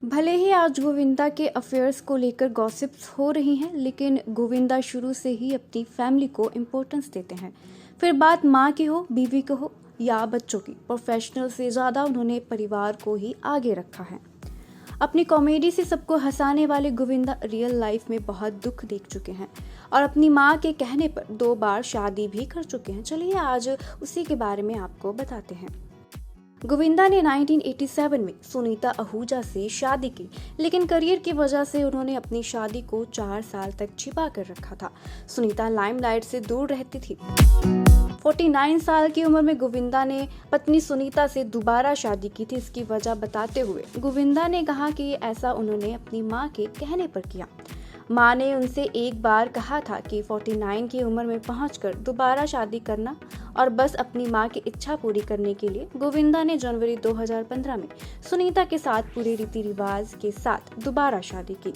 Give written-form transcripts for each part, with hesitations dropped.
भले ही आज गोविंदा के अफेयर्स को लेकर गॉसिप्स हो रही हैं, लेकिन गोविंदा शुरू से ही अपनी फैमिली को इम्पोर्टेंस देते हैं। फिर बात माँ की हो, बीवी की हो या बच्चों की, प्रोफेशनल से ज़्यादा उन्होंने परिवार को ही आगे रखा है। अपनी कॉमेडी से सबको हंसाने वाले गोविंदा रियल लाइफ में बहुत दुख देख चुके हैं और अपनी माँ के कहने पर 2 बार शादी भी कर चुके हैं। चलिए आज उसी के बारे में आपको बताते हैं। गोविंदा ने 1987 में सुनीता आहूजा से शादी की, लेकिन करियर की वजह से उन्होंने अपनी शादी को 4 साल तक छिपा कर रखा था। सुनीता लाइमलाइट से दूर रहती थी। 49 साल की उम्र में गोविंदा ने पत्नी सुनीता से दोबारा शादी की थी। इसकी वजह बताते हुए गोविंदा ने कहा कि ऐसा उन्होंने अपनी मां के कहने पर किया। मां ने उनसे एक बार कहा था कि 49 की उम्र में पहुंचकर दोबारा शादी करना, और बस अपनी मां की इच्छा पूरी करने के लिए गोविंदा ने जनवरी 2015 में सुनीता के साथ पूरे रीति रिवाज के साथ दोबारा शादी की।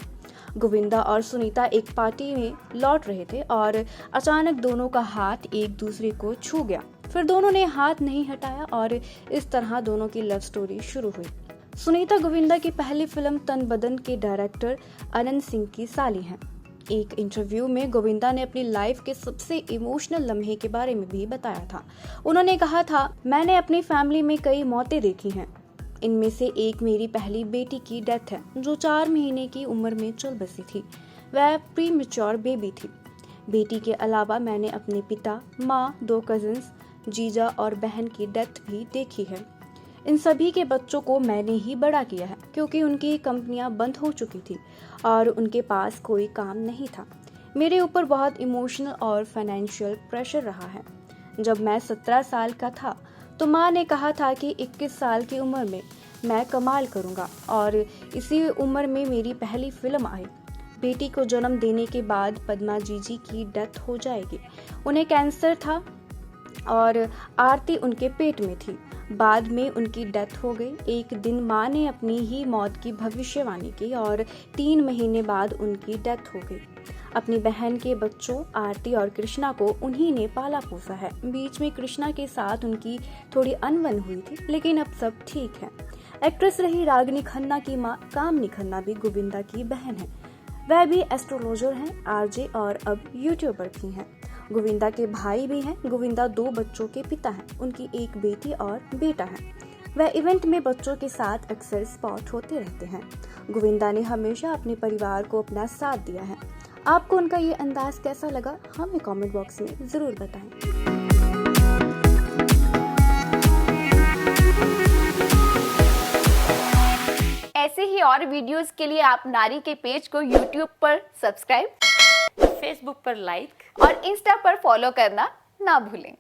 गोविंदा और सुनीता एक पार्टी में लौट रहे थे और अचानक दोनों का हाथ एक दूसरे को छू गया। फिर दोनों ने हाथ नहीं हटाया और इस तरह दोनों की लव स्टोरी शुरू हुई। सुनीता गोविंदा की पहली फिल्म तन बदन के डायरेक्टर अनंत सिंह की साली हैं। एक इंटरव्यू में गोविंदा ने अपनी लाइफ के सबसे इमोशनल लम्हे के बारे में भी बताया था। उन्होंने कहा था, मैंने अपनी फैमिली में कई मौतें देखी हैं। इनमें से एक मेरी पहली बेटी की डेथ है, जो 4 महीने की उम्र में चल बसी थी। वह प्रीमेच्योर बेबी थी। बेटी के अलावा मैंने अपने पिता, माँ, 2 कजिन्स, जीजा और बहन की डेथ भी देखी है। इन सभी के बच्चों को मैंने ही बड़ा किया है, क्योंकि उनकी कंपनियां बंद हो चुकी थी और उनके पास कोई काम नहीं था। मेरे ऊपर बहुत इमोशनल और फाइनेंशियल प्रेशर रहा है। जब मैं 17 साल का था तो माँ ने कहा था कि 21 साल की उम्र में मैं कमाल करूँगा, और इसी उम्र में मेरी पहली फिल्म आई। बेटी को जन्म देने के बाद पद्मा जी की डेथ हो जाएगी। उन्हें कैंसर था और आरती उनके पेट में थी। बाद में उनकी डेथ हो गई। एक दिन माँ ने अपनी ही मौत की भविष्यवाणी की और 3 महीने बाद उनकी डेथ हो गई। अपनी बहन के बच्चों आरती और कृष्णा को उन्हीं ने पाला पोसा है। बीच में कृष्णा के साथ उनकी थोड़ी अनबन हुई थी, लेकिन अब सब ठीक है। एक्ट्रेस रही रागिनी खन्ना की माँ कामनी खन्ना भी गोविंदा की बहन है। वह भी एस्ट्रोलॉजर हैं, आरजे और अब यूट्यूबर भी हैं। गोविंदा के भाई भी हैं। गोविंदा 2 बच्चों के पिता हैं। उनकी एक बेटी और बेटा है। वह इवेंट में बच्चों के साथ अक्सर स्पॉट होते रहते हैं। गोविंदा ने हमेशा अपने परिवार को अपना साथ दिया है। आपको उनका ये अंदाज कैसा लगा, हमें कमेंट बॉक्स में जरूर बताएं। ऐसे ही और वीडियोस के लिए आप नारी के पेज को YouTube पर सब्सक्राइब, फेसबुक पर लाइक और इंस्टा पर फॉलो करना ना भूलें।